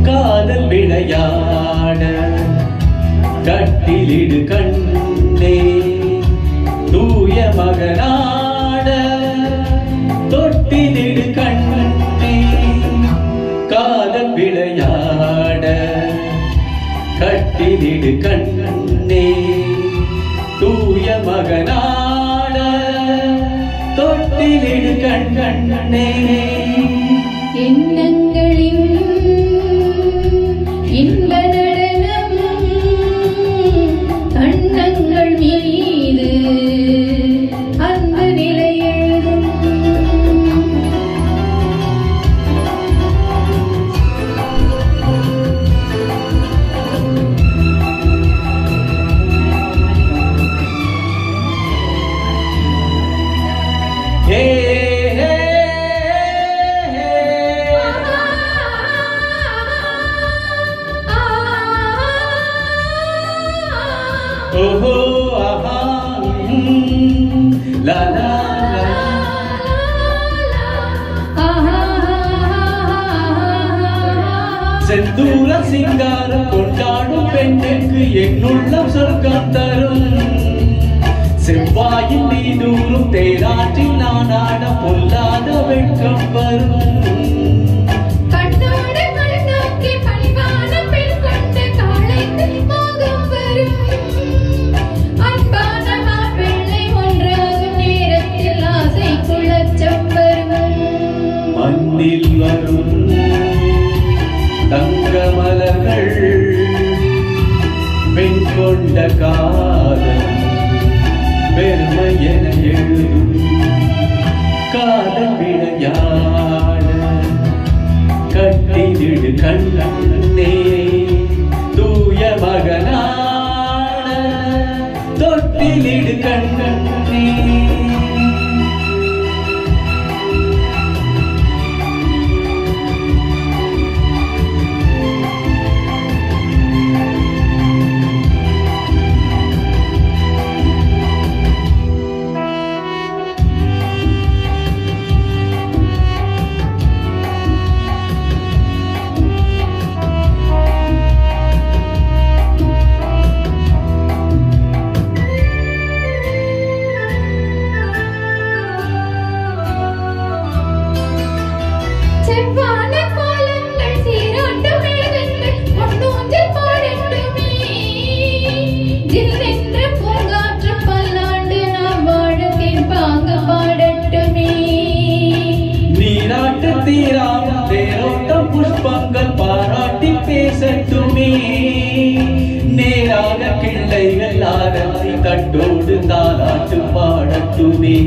காதல் விளையாட கட்டிலிடு கண்ணே தூய மகனாட தொட்டிலிடு கண்ணே காதல் விளையாட கட்டிலிடு கண்ணே தூய மகனாட தொட்டிலிடு கண்ணே எண்ணங்களின் இன்ப நடனம் கண்ணங்கள் மீது அந்த நிலையெழுதும் ஓஹோ ஆஹா லா லா செந்தூர சிங்காரம் கொண்டாடும் பெண்ணுக்கு என்னுள்ளம் சொர்க்கம் தரும் செவ்வாயின் நீதூரும் தேராற்றில் நான் ஆட பொல்லாத வெட்கம் வரும் மண்ணில் வரும் தங்க மலர்கள் பெண் கொண்ட காதல் பெருமை என எழுதும் காதல் விளையாட கட்டிலிடு கண்ணே தூய மகனாட தொட்டிலிடு கண்ணே புஷ்பங்கள் பாராட்டி பேசட்டுமே நேராக கிள்ளைகள் ஆரத்தி தட்டோடு தாலாட்டு பாடட்டுமே